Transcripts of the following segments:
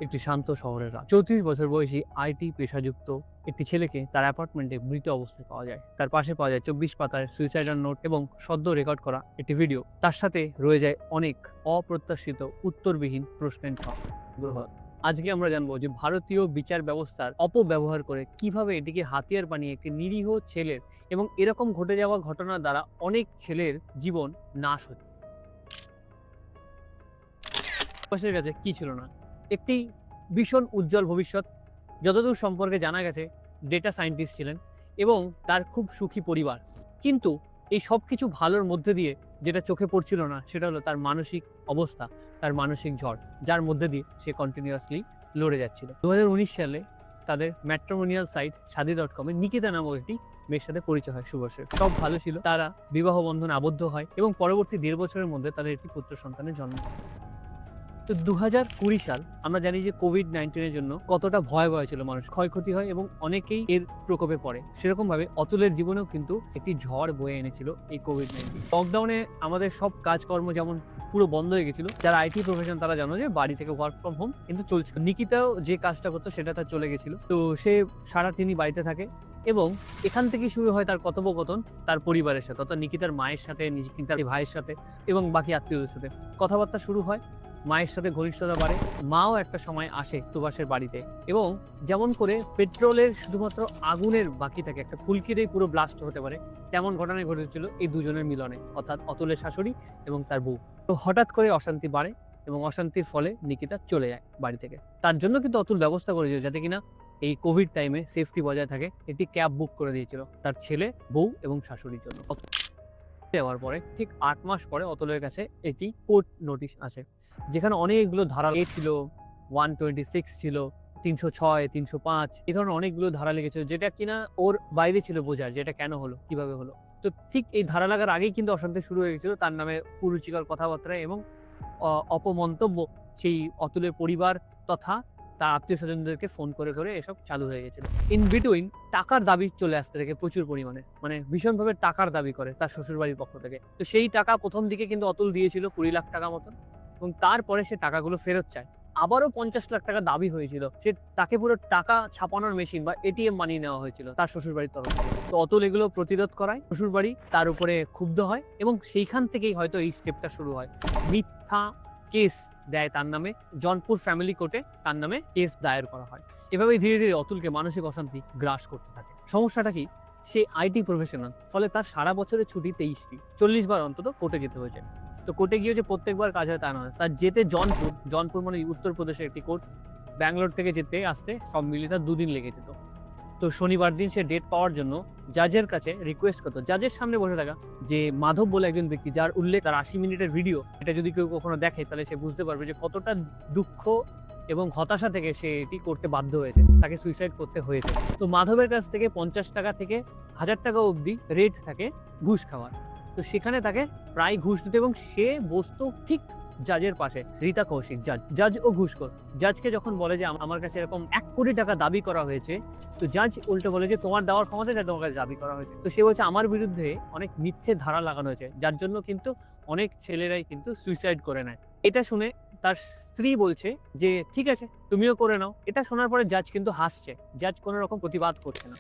একটি শান্ত শহরের রাত। 34 বছর বয়সী আইটি পেশাযুক্ত একটি ছেলেকে তার অ্যাপার্টমেন্টে মৃত অবস্থায় পাওয়া যায়। তার পাশে পাওয়া যায় 24 পাতার সুইসাইডাল নোট এবং সদ্য রেকর্ড করা একটি ভিডিও। তার সাথে রয়ে যায় অনেক অপ্রত্যাশিত উত্তরবিহীন প্রশ্নের ঝড়। আজকে আমরা জানবো যে ভারতীয় বিচার ব্যবস্থার অপব্যবহার করে কিভাবে এটিকে হাতিয়ার বানিয়ে একটি নিরীহ ছেলের এবং এরকম ঘটে যাওয়া ঘটনার দ্বারা অনেক ছেলের জীবন নাশ হচ্ছে। দেশের কাছে কি ছিল না, একটি ভীষণ উজ্জ্বল ভবিষ্যৎ। যতদূর সম্পর্কে জানা গেছে ডেটা সায়েন্টিস্ট ছিলেন এবং তার খুব সুখী পরিবার। কিন্তু এই সব কিছু ভালোর মধ্যে দিয়ে যেটা চোখে পড়ছিল না সেটা হলো তার মানসিক অবস্থা, তার মানসিক ঝড়, যার মধ্যে দিয়ে সে কন্টিনিউয়াসলি লড়ে যাচ্ছিল। 2019 সালে তাদের ম্যাট্রিমোনিয়াল সাইট শাদি.com-এ নিকিতা নামক একটি মেয়ের সাথে পরিচয় হয় শুভশ্রীর। সব ভালো ছিল, তারা বিবাহ বন্ধনে আবদ্ধ হয় এবং পরবর্তী 1.5 বছরের মধ্যে তাদের একটি পুত্র সন্তানের জন্ম হয়। তো 2020 সাল আমরা জানি যে কোভিড-19 জন্য কতটা ভয়াবহ ছিল, মানুষ ক্ষয়ক্ষতি হয় এবং অনেকেই এর প্রকোপে পড়ে। সেরকম ভাবে অতুলের জীবনেও কিন্তু একটি ঝড় বয়ে এনেছিল এই কোভিড-19। লকডাউনে আমাদের সব কাজকর্ম যেমন পুরো বন্ধ হয়ে গেছিল। যারা আইটি প্রফেশন তারা জানো যে বাড়ি থেকে ওয়ার্ক ফ্রম হোম কিন্তু চলছিল। নিকিতাও যে কাজটা করতো সেটা তার চলে গেছিল। তো সে সারাদিনই বাড়িতে থাকে এবং এখান থেকেই শুরু হয় তার কথোপকথন তার পরিবারের সাথে, অর্থাৎ নিকিতার মায়ের সাথে, নিকিতার ভাইয়ের সাথে এবং বাকি আত্মীয়দের সাথে কথাবার্তা শুরু হয়। মায়ের সাথে ঘনিষ্ঠতা বাড়ে। মাও একটা সময় আসে সুভাষের বাড়িতে এবং যেমন করে পেট্রোলের শুধুমাত্র আগুনের বাকি থাকে, একটা ফুলকিরেই পুরো ব্লাস্ট হতে পারে, তেমন ঘটনাই ঘটেছিল এই দুজনের মিলনে, অর্থাৎ অতুলের শাশুড়ি এবং তার বউ। তো হঠাৎ করে অশান্তি বাড়ে এবং অশান্তির ফলে নিকিতা চলে যায় বাড়ি থেকে। তার জন্য কিন্তু অতুল ব্যবস্থা করেছিল যাতে কিনা এই কোভিড টাইমে সেফটি বজায় থাকে। একটি ক্যাব বুক করে দিয়েছিল তার ছেলে, বউ এবং শাশুড়ির জন্য। যাওয়ার পরে ঠিক 8 মাস পরে অতুলের কাছে একটি কোর্ট নোটিশ আসে, যেখানে অনেকগুলো ধারা ছিল, 126 ছিল, 306, 305 এই ধরনের অনেকগুলো ধারা লেগেছিল, যেটা কিনা ওর বাইরে ছিল বোঝার যেটা কেন হলো, কিভাবে হলো। তো ঠিক এই ধারা লাগার আগেই কিন্তু অশান্তি শুরু হয়ে গেছিল, তার নামে কুরুচিকর কথাবার্তা এবং অপমন্তব্য সেই অতুলের পরিবার তথা তার আত্মীয় স্বজনদেরকে ফোন করে করে এসব চালু হয়ে গেছিল। ইন বিটুইন টাকার দাবি চলে আসতে থাকে প্রচুর পরিমাণে, মানে ভীষণভাবে টাকার দাবি করে তার শ্বশুরবাড়ির পক্ষ থেকে। তো সেই টাকা প্রথম দিকে কিন্তু অতুল দিয়েছিল 20 লাখ টাকা মতন এবং তারপরে সে টাকাগুলো ফেরত চায়। আবারও 50 লাখ টাকা দাবি হয়েছিল, সে তাকে পুরো টাকা ছাপানোর মেশিন বা এটিএম বানিয়ে নেওয়া হয়েছিল তার শ্বশুরবাড়ির তরফ থেকে। তো অতুল এগুলো প্রতিরোধ করায়, শ্বশুরবাড়ি তার উপরে ক্ষুব্ধ হয় এবং সেইখান থেকেই হয়তো এই স্টেপটা শুরু হয়। মিথ্যা কেস দেয় তার নামে, জনপুর ফ্যামিলি কোর্টে তার নামে কেস দায়ের করা হয়। এভাবেই ধীরে ধীরে অতুলকে মানসিক অশান্তি গ্রাস করতে থাকে। সমস্যাটা কি, সে আইটি প্রফেশনাল, ফলে তার সারা বছরের ছুটি 23টি, 40 বার অন্তত কোর্টে যেতে হয়েছে। তো কোর্টে গিয়ে যে প্রত্যেকবার কাজ হয় তা নয়, তার যেতে জনপুর মানে উত্তরপ্রদেশের একটি কোর্ট, ব্যাঙ্গালোর থেকে যেতে আসতে সব মিলিয়ে তার 2 দিন লেগে যেত। তো শনিবার দিন সে ডেট পাওয়ার জন্য জাজের কাছে রিকোয়েস্ট করতো, জাজের সামনে বসে থাকা যে মাধব বলে একজন ব্যক্তি, যার উল্লেখ তার 80 মিনিটের ভিডিও, এটা যদি কেউ কখনো দেখে তাহলে সে বুঝতে পারবে যে কতটা দুঃখ এবং হতাশা থেকে সে এটি করতে বাধ্য হয়েছে, তাকে সুইসাইড করতে হয়েছে। তো মাধবের কাছ থেকে 50 টাকা থেকে 1000 টাকা অবধি রেট থাকে ঘুষ খাওয়ার। তো সেখানে তাকে প্রায় ঘুষ দিত এবং সে বসতো ঠিক জাজের পাশে, রীতা কৌশিক জাজ ও ঘুষখোর। জাজকে যখন বলে যে আমার কাছে এরকম 1 কোটি টাকা দাবি করা হয়েছে, তো জাজ উল্টে বলে যে তোমার দেওয়ার ক্ষমতা যা তোমার কাছে দাবি করা হয়েছে। তো সে বলছে আমার বিরুদ্ধে অনেক মিথ্যে ধারা লাগানো হয়েছে, যার জন্য কিন্তু অনেক ছেলেরাই কিন্তু সুইসাইড করে নেয়। এটা শুনে তার স্ত্রী বলছে যে ঠিক আছে তুমিও করে নাও। এটা শোনার পরে জাজ কিন্তু হাসছে, জাজ কোনো রকম প্রতিবাদ করছে না।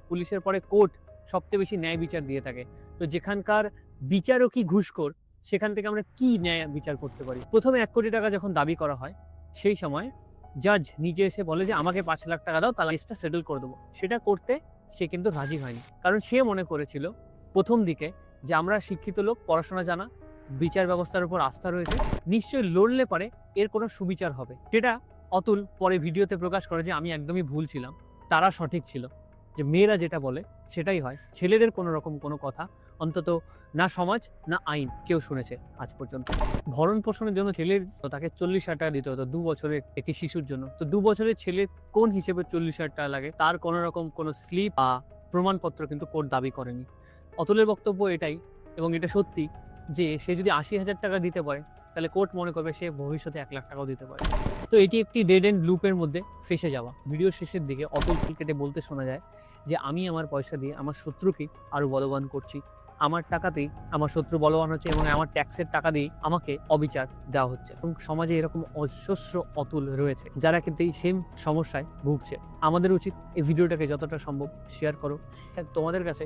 পুলিশের পরে কোর্ট সবচেয়ে বেশি ন্যায় বিচার দিয়ে থাকে। তো যেখানকার বিচারকই ঘুষখোর, সেখান থেকে আমরা কি ন্যায় বিচার করতে পারি? প্রথমে 1 কোটি টাকা যখন দাবি করা হয়, সেই সময় জাজ নিজে এসে বলে যে আমাকে 5 লাখ টাকা দাও, তাহলে কেসটা সেটেল করে দেবো। সেটা করতে সে কিন্তু রাজি হয়নি, কারণ সে মনে করেছিল প্রথম দিকে যে আমরা শিক্ষিত লোক, পড়াশোনা জানা, বিচার ব্যবস্থার উপর আস্থা রয়েছে, নিশ্চয়ই লড়লে পারে এর কোনো সুবিচার হবে। সেটা অতুল পরে ভিডিওতে প্রকাশ করে যে আমি একদমই ভুল ছিলাম, তারা সঠিক ছিল, যে মেয়েরা যেটা বলে সেটাই হয়, ছেলেদের কোনো রকম কোনো কথা অন্তত না সমাজ না আইন কেউ শুনেছে আজ পর্যন্ত। ভরণ পোষণের জন্য ছেলের তাকে 40,000 টাকা দিতে হতো 2 বছরের একটি শিশুর জন্য। তো 2 বছরের ছেলে কোন হিসেবে 40,000 টাকা লাগে তার কোনো রকম কোনো স্লিপ বা প্রমাণপত্র কিন্তু কোর্ট দাবি করেনি। অতুলের বক্তব্য এটাই এবং এটা সত্যি যে সে যদি 80,000 টাকা দিতে পারে তাহলে কোর্ট মনে করবে সে ভবিষ্যতে 1 লাখ টাকাও দিতে পারে। তো এটি একটি ডেড এন্ড লুপের মধ্যে ফেঁসে যাওয়া। ভিডিও শেষের দিকে অতুল কেটে বলতে শোনা যায় যে আমি আমার পয়সা দিয়ে আমার শত্রুকে আরো বলবান করছি, আমার টাকাতেই আমার শত্রু বলবান হচ্ছে এবং আমার ট্যাক্সের টাকা দিয়ে আমাকে অবিচার দেওয়া হচ্ছে এবং সমাজে এরকম অজস্র অতুল রয়েছে যারা কিন্তু এই সেম সমস্যায় ভুগছে। আমাদের উচিত এই ভিডিওটাকে যতটা সম্ভব শেয়ার করো। হ্যাঁ, তোমাদের কাছে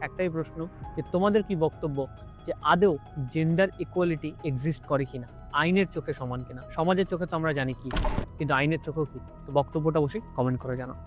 একটাই প্রশ্ন যে তোমাদের কি বক্তব্য যে আদৌ জেন্ডার ইকুয়ালিটি এক্সিস্ট করে কিনা, আইনের চোখে সমান কিনা? সমাজের চোখে তো আমরা জানি কি, কিন্তু আইনের চোখেও কি? তো বক্তব্যটা অবশ্যই কমেন্ট করে জানাও।